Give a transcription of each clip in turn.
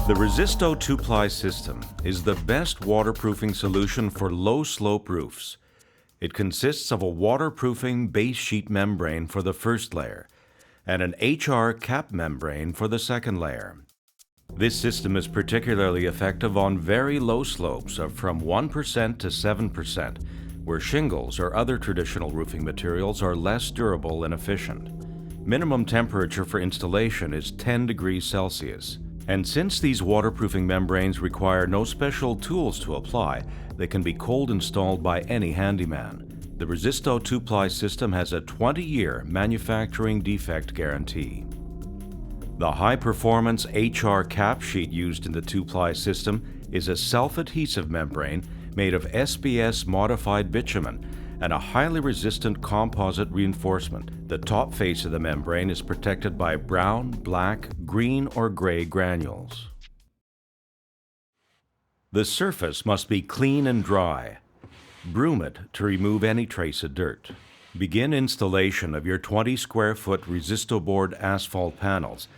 The RESISTO Two-Ply system is the best waterproofing solution for low-slope roofs. It consists of a waterproofing base sheet membrane for the first layer and an HR cap membrane for the second layer. This system is particularly effective on very low slopes of from 1% to 7%, where shingles or other traditional roofing materials are less durable and efficient. Minimum temperature for installation is 10 degrees Celsius. And since these waterproofing membranes require no special tools to apply, they can be cold installed by any handyman. The RESISTO Two-Ply system has a 20-year manufacturing defect guarantee. The high-performance HR cap sheet used in the Two-Ply system is a self-adhesive membrane made of SBS modified bitumen and a highly resistant composite reinforcement. The top face of the membrane is protected by brown, black, green, or gray granules. The surface must be clean and dry. Broom it to remove any trace of dirt. Begin installation of your 20 square foot RESISTO board asphalt panels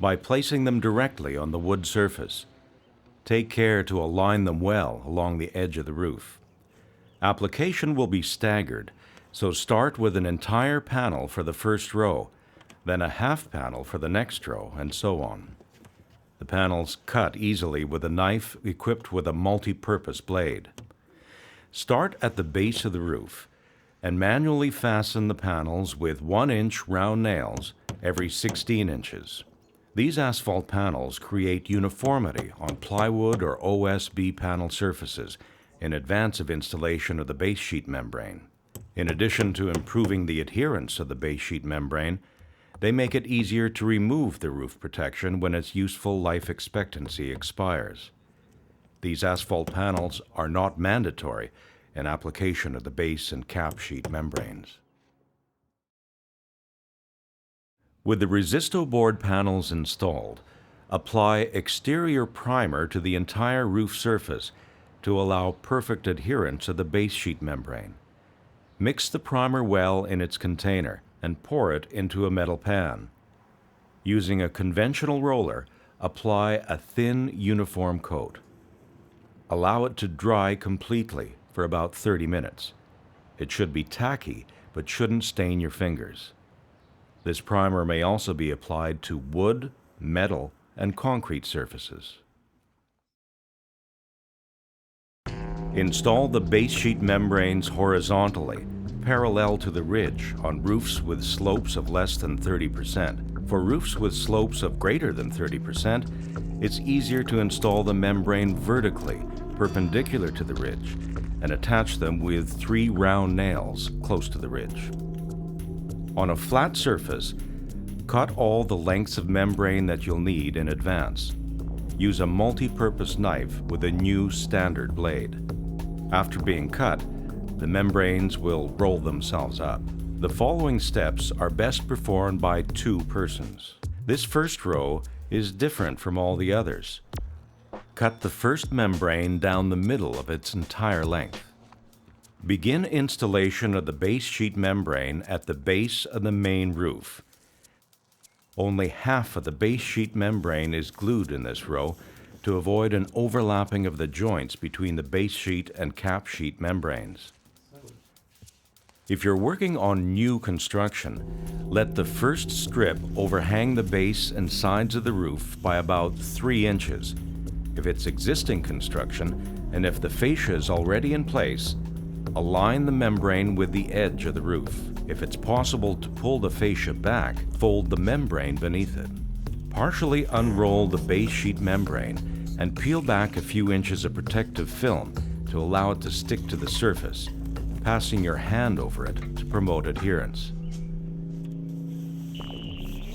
by placing them directly on the wood surface. Take care to align them well along the edge of the roof. Application will be staggered, so start with an entire panel for the first row, then a half panel for the next row, and so on. The panels cut easily with a knife equipped with a multi-purpose blade. Start at the base of the roof and manually fasten the panels with 1-inch round nails every 16 inches. These asphalt panels create uniformity on plywood or OSB panel surfaces in advance of installation of the base sheet membrane. In addition to improving the adherence of the base sheet membrane, they make it easier to remove the roof protection when its useful life expectancy expires. These asphalt panels are not mandatory in application of the base and cap sheet membranes. With the RESISTO board panels installed, apply exterior primer to the entire roof surface to allow perfect adherence of the base sheet membrane. Mix the primer well in its container and pour it into a metal pan. Using a conventional roller, apply a thin, uniform coat. Allow it to dry completely for about 30 minutes. It should be tacky, but shouldn't stain your fingers. This primer may also be applied to wood, metal, and concrete surfaces. Install the base sheet membranes horizontally, parallel to the ridge on roofs with slopes of less than 30%. For roofs with slopes of greater than 30%, it's easier to install the membrane vertically, perpendicular to the ridge, and attach them with 3 round nails close to the ridge. On a flat surface, cut all the lengths of membrane that you'll need in advance. Use a multi-purpose knife with a new standard blade. After being cut, the membranes will roll themselves up. The following steps are best performed by 2 persons. This first row is different from all the others. Cut the first membrane down the middle of its entire length. Begin installation of the base sheet membrane at the base of the main roof. Only half of the base sheet membrane is glued in this row to avoid an overlapping of the joints between the base sheet and cap sheet membranes. If you're working on new construction, let the first strip overhang the base and sides of the roof by about 3 inches. If it's existing construction, and if the fascia is already in place, align the membrane with the edge of the roof. If it's possible to pull the fascia back, fold the membrane beneath it. Partially unroll the base sheet membrane and peel back a few inches of protective film to allow it to stick to the surface, passing your hand over it to promote adherence.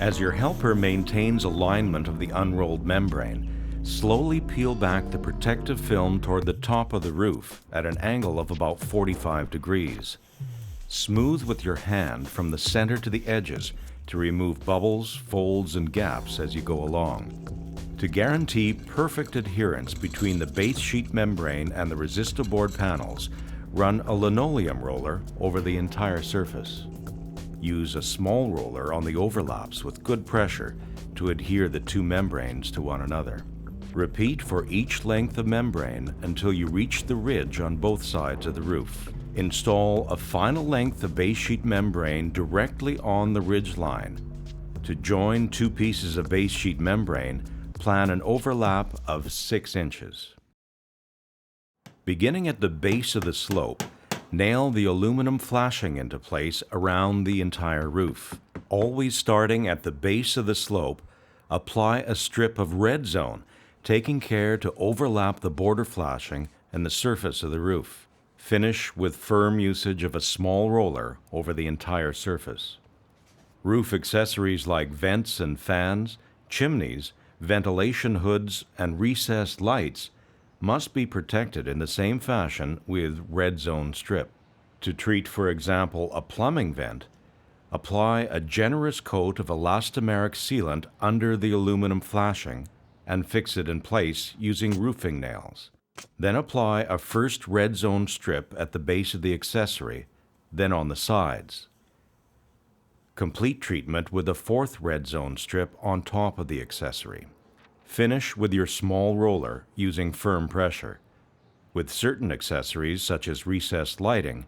As your helper maintains alignment of the unrolled membrane, slowly peel back the protective film toward the top of the roof at an angle of about 45 degrees. Smooth with your hand from the center to the edges to remove bubbles, folds, and gaps as you go along. To guarantee perfect adherence between the base sheet membrane and the RESISTO board panels, run a linoleum roller over the entire surface. Use a small roller on the overlaps with good pressure to adhere the 2 membranes to one another. Repeat for each length of membrane until you reach the ridge on both sides of the roof. Install a final length of base sheet membrane directly on the ridge line. To join two pieces of base sheet membrane, plan an overlap of 6 inches. Beginning at the base of the slope, nail the aluminum flashing into place around the entire roof. Always starting at the base of the slope, apply a strip of red zone, taking care to overlap the border flashing and the surface of the roof. Finish with firm usage of a small roller over the entire surface. Roof accessories like vents and fans, chimneys, ventilation hoods, and recessed lights must be protected in the same fashion with red zone strip. To treat, for example, a plumbing vent, apply a generous coat of elastomeric sealant under the aluminum flashing and fix it in place using roofing nails. Then apply a first red zone strip at the base of the accessory, then on the sides. Complete treatment with a fourth red zone strip on top of the accessory. Finish with your small roller using firm pressure. With certain accessories, such as recessed lighting,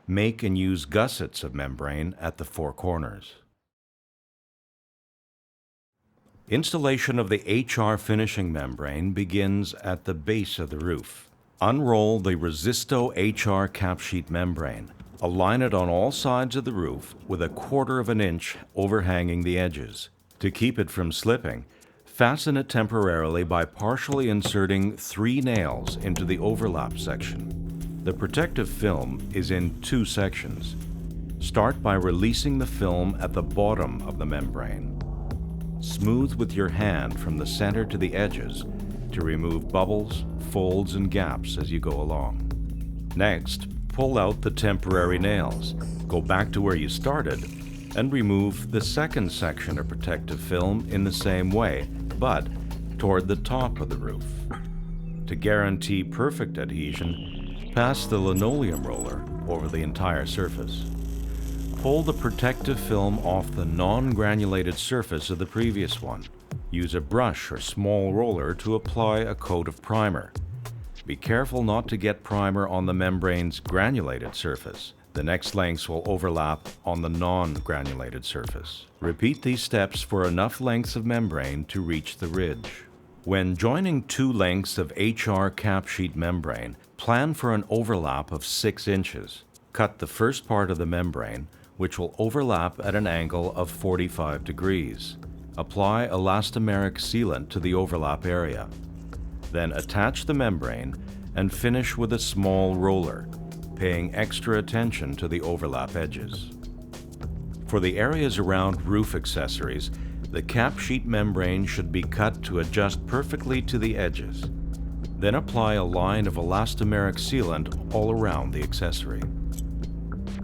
make and use gussets of membrane at the 4 corners. Installation of the HR finishing membrane begins at the base of the roof. Unroll the RESISTO HR cap sheet membrane. Align it on all sides of the roof with 1/4 inch overhanging the edges. To keep it from slipping, fasten it temporarily by partially inserting 3 nails into the overlap section. The protective film is in 2 sections. Start by releasing the film at the bottom of the membrane. Smooth with your hand from the center to the edges to remove bubbles, folds, and gaps as you go along. Next, pull out the temporary nails. Go back to where you started and remove the second section of protective film in the same way, but toward the top of the roof. To guarantee perfect adhesion, pass the linoleum roller over the entire surface. Pull the protective film off the non-granulated surface of the previous one. Use a brush or small roller to apply a coat of primer. Be careful not to get primer on the membrane's granulated surface. The next lengths will overlap on the non-granulated surface. Repeat these steps for enough lengths of membrane to reach the ridge. When joining 2 lengths of HR cap sheet membrane, plan for an overlap of 6 inches. Cut the first part of the membrane, which will overlap at an angle of 45 degrees. Apply elastomeric sealant to the overlap area. Then attach the membrane and finish with a small roller, paying extra attention to the overlap edges. For the areas around roof accessories, the cap sheet membrane should be cut to adjust perfectly to the edges. Then apply a line of elastomeric sealant all around the accessory.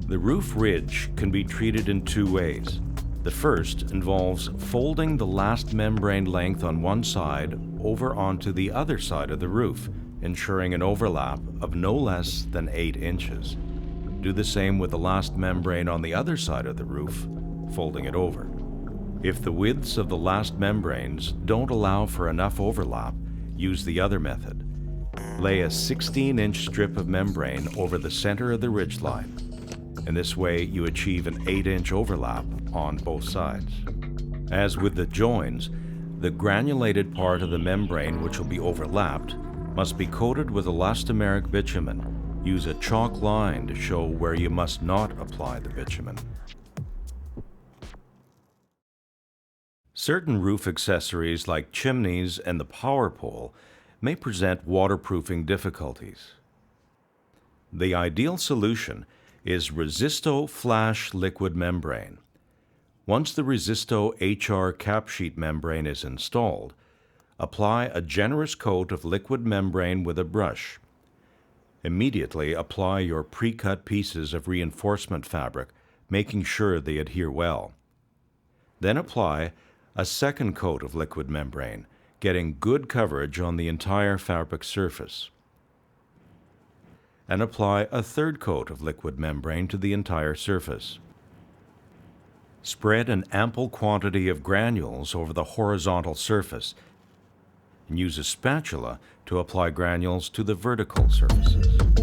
The roof ridge can be treated in 2 ways. The first involves folding the last membrane length on one side over onto the other side of the roof, ensuring an overlap of no less than 8 inches. Do the same with the last membrane on the other side of the roof, folding it over. If the widths of the last membranes don't allow for enough overlap, use the other method. Lay a 16-inch strip of membrane over the center of the ridge line. In this way, you achieve an 8-inch overlap on both sides. As with the joins, the granulated part of the membrane which will be overlapped must be coated with elastomeric bitumen. Use a chalk line to show where you must not apply the bitumen. Certain roof accessories like chimneys and the power pole may present waterproofing difficulties. The ideal solution is RESISTO Flash Liquid Membrane. Once the RESISTO HR cap sheet membrane is installed, apply a generous coat of liquid membrane with a brush. Immediately apply your pre-cut pieces of reinforcement fabric, making sure they adhere well. Then apply a second coat of liquid membrane, getting good coverage on the entire fabric surface. And apply a third coat of liquid membrane to the entire surface. Spread an ample quantity of granules over the horizontal surface. and use a spatula to apply granules to the vertical surfaces.